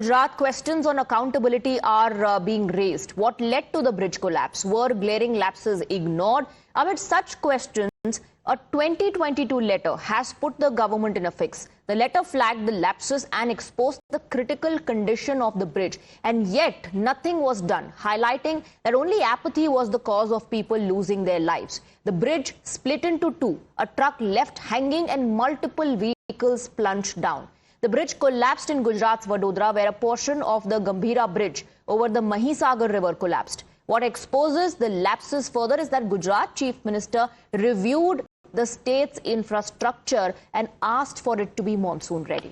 Gujarat, questions on accountability are being raised. What led to the bridge collapse? Were glaring lapses ignored? Amid such questions, a 2022 letter has put the government in a fix. The letter flagged the lapses and exposed the critical condition of the bridge. And yet, nothing was done, highlighting that only apathy was the cause of people losing their lives. The bridge split into two, a truck left hanging and multiple vehicles plunged down. The bridge collapsed in Gujarat's Vadodara, where a portion of the Gambhira bridge over the Mahisagar river collapsed. What exposes the lapses further is that Gujarat Chief Minister reviewed the state's infrastructure and asked for it to be monsoon ready.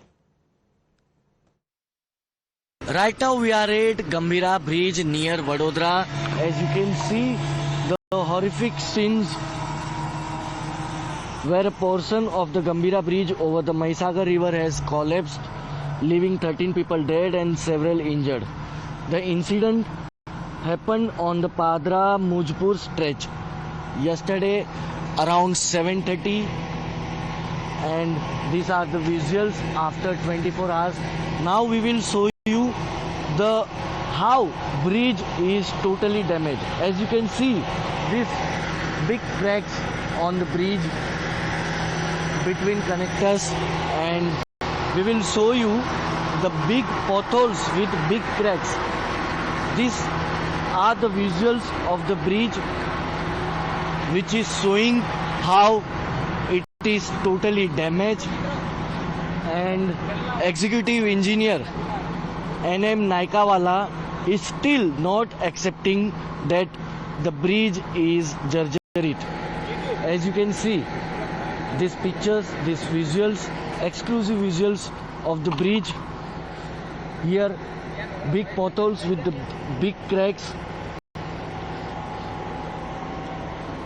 Right now we are at Gambhira bridge near Vadodara. As you can see, the horrific scenes where a portion of the Gambhira bridge over the Mahisagar river has collapsed, leaving 13 people dead and several injured. The incident happened on the Padra-Mujpur stretch yesterday around 7:30, and these are the visuals after 24 hours. Now we will show you how bridge is totally damaged. As you can see, these big cracks on the bridge between connectors, and we will show you the big potholes with big cracks. These are the visuals of the bridge, which is showing how it is totally damaged. And executive engineer NM Naikawala is still not accepting that the bridge is jarjarit. As you can see, these pictures, these visuals, exclusive visuals of the bridge. Here, big potholes with the big cracks.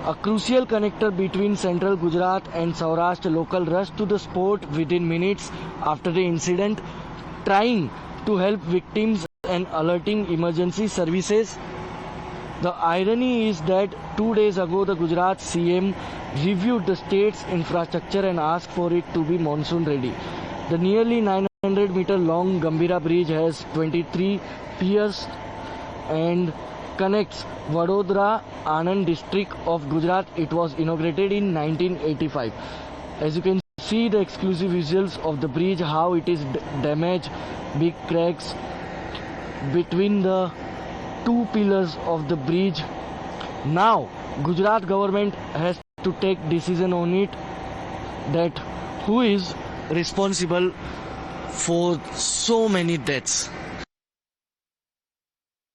A crucial connector between central Gujarat and Saurashtra local rushed to the spot within minutes after the incident, trying to help victims and alerting emergency services. The irony is that 2 days ago, the Gujarat CM reviewed the state's infrastructure and asked for it to be monsoon ready. The nearly 900-meter long Gambhira bridge has 23 piers and connects Vadodara Anand district of Gujarat. It was inaugurated in 1985. As you can see, the exclusive visuals of the bridge, how it is damaged, big cracks between the two pillars of the bridge. Now Gujarat government has to take decision on it, that who is responsible for so many deaths.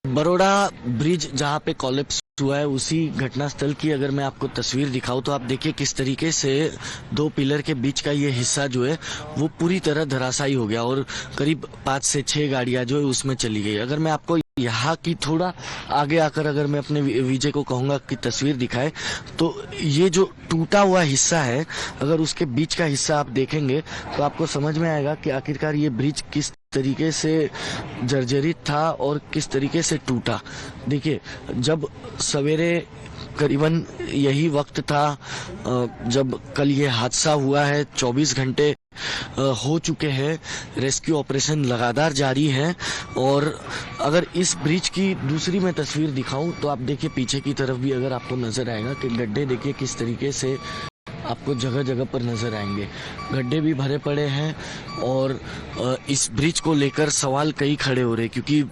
Baroda bridge जहां पे collapse हुआ है, उसी घटनास्थल की अगर मैं आपको तस्वीर दिखाऊं तो आप देखिए किस तरीके से दो पिलर के बीच का ये हिस्सा जो है वो पूरी तरह धराशायी हो गया और करीब 5 से 6 गाड़ियां जो है उसमें चली गई। अगर मैं आपको यहाँ की थोड़ा आगे आकर अगर मैं अपने विजय को कहूंगा कि तस्वीर दिखाए, तो ये जो टूटा हुआ हिस्सा है, अगर उसके बीच का हिस्सा आप देखेंगे तो आपको समझ में आएगा कि आखिरकार ये ब्रिज किस तरीके से जर्जरित था और किस तरीके से टूटा। देखिए, जब सवेरे करीबन यही वक्त था जब कल ये हादसा हुआ है, 24 घंटे हो चुके हैं, रेस्क्यू ऑपरेशन लगातार जारी है। और अगर इस ब्रिज की दूसरी मैं तस्वीर दिखाऊं तो आप देखिए पीछे की तरफ भी अगर आपको नजर आएगा कि गड्ढे देखिए किस तरीके से आपको जगह जगह पर नजर आएंगे, गड्ढे भी भरे पड़े हैं। और इस ब्रिज को लेकर सवाल कई खड़े हो रहे, क्योंकि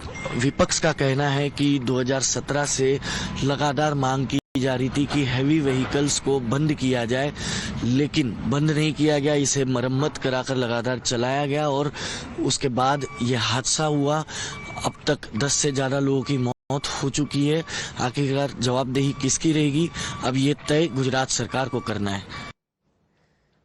विपक्ष का कहना है कि 2017 से लगातार मांग की जा रही थी कि हैवी व्हीकल्स को बंद किया जाए, लेकिन बंद नहीं किया गया, इसे मरम्मत कराकर लगातार चलाया गया और उसके बाद ये हादसा हुआ। अब तक 10 से ज्यादा लोगों की मौत हो चुकी है। आखिरकार जवाबदेही किसकी रहेगी, अब ये तय गुजरात सरकार को करना है।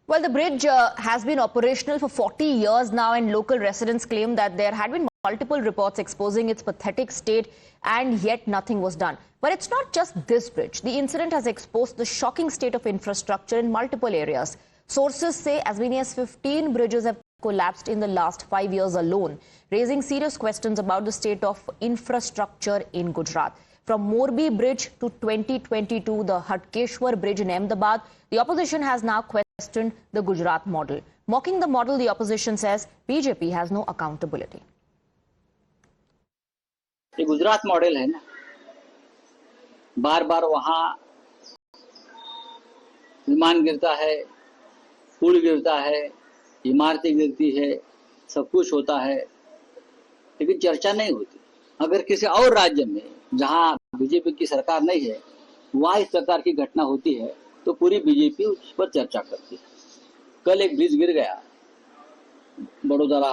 Well, the bridge has been operational for 40 years now, and local residents claim that there had been multiple reports exposing its pathetic state, and yet nothing was done. But it's not just this bridge. The incident has exposed the shocking state of infrastructure in multiple areas. Sources say as many as 15 bridges have collapsed in the last 5 years alone, raising serious questions about the state of infrastructure in Gujarat. From Morbi Bridge to 2022, the Hatkeshwar Bridge in Ahmedabad, the opposition has now questioned the Gujarat model. Mocking the model, the opposition says BJP has no accountability. ये Gujarat model है ना, बार बार वहां विमान गिरता है, पुल गिरता है, इमारतें गिरती है, सब कुछ होता है, लेकिन चर्चा नहीं होती। अगर किसी और राज्य में जहां बीजेपी की सरकार नहीं है वहां इस प्रकार की घटना होती है तो पूरी बीजेपी उस पर चर्चा करती है। कल एक ब्रिज गिर गया बड़ोदरा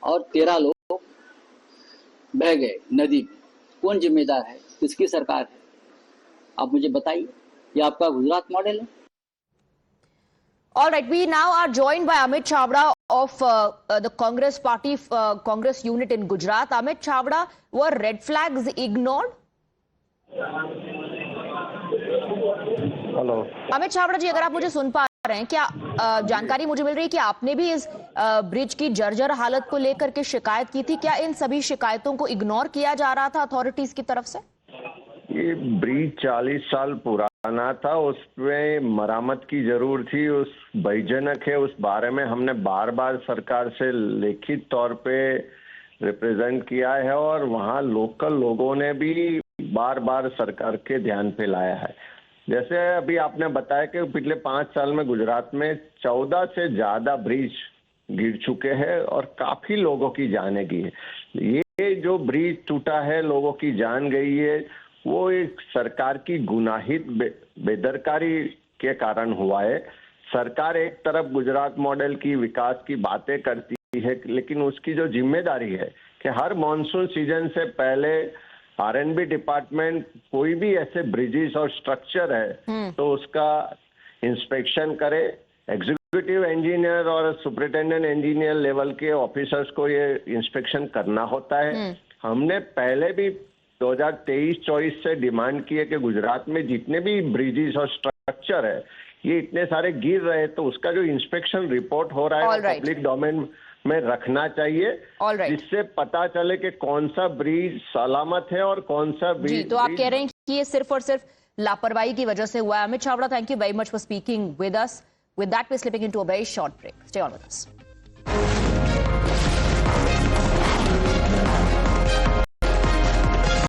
और 13 लोग बह गए नदी में। कौन जिम्मेदार है? किसकी सरकार है? आप मुझे बताइए। ये आपका गुजरात मॉडल है? All right, we now are joined by Amit Chavda of the Congress Party, Congress unit in Gujarat. Amit Chavda, were red flags ignored? Hello Amit Chhabra ji, अगर आप मुझे सुन पा रहे हैं, क्या जानकारी मुझे मिल रही है कि आपने भी इस ब्रिज की जर्जर हालत को लेकर के शिकायत की थी? क्या इन सभी शिकायतों को इग्नोर किया जा रहा था अथॉरिटीज की तरफ से? ये ब्रिज 40 साल पुराना था, उसमें मरम्मत की जरूरत थी, उस भयजनक है। उस बारे में हमने बार बार सरकार से लिखित तौर पे रिप्रेजेंट किया है और वहाँ लोकल लोगों ने भी बार बार सरकार के ध्यान पे लाया है। जैसे अभी आपने बताया कि पिछले 5 साल में गुजरात में 14 से ज्यादा ब्रिज गिर चुके हैं और काफी लोगों की जानें गई है। ये जो ब्रिज टूटा है, लोगों की जान गई है, वो एक सरकार की गुनाहित बेदरकारी के कारण हुआ है। सरकार एक तरफ गुजरात मॉडल की विकास की बातें करती है, लेकिन उसकी जो जिम्मेदारी है कि हर मॉनसून सीजन से पहले आरएनबी डिपार्टमेंट कोई भी ऐसे ब्रिजेस और स्ट्रक्चर है तो उसका इंस्पेक्शन करे। एग्जीक्यूटिव इंजीनियर और सुपरिटेंडेंट इंजीनियर लेवल के ऑफिसर्स को ये इंस्पेक्शन करना होता है। हमने पहले भी 2023-24 से डिमांड की है कि गुजरात में जितने भी ब्रिजेस और स्ट्रक्चर है ये इतने सारे गिर रहे हैं तो उसका जो इंस्पेक्शन रिपोर्ट हो रहा है पब्लिक डोमेन में रखना चाहिए, जिससे पता चले कि कौन सा ब्रिज सलामत है और कौन सा ब्रिज। जी, तो आप कह रहे हैं कि ये सिर्फ और सिर्फ लापरवाही की वजह से हुआ है। Amit Chhabra, thank you very much for speaking with us. With that, we're slipping into a very short break. Stay on with us.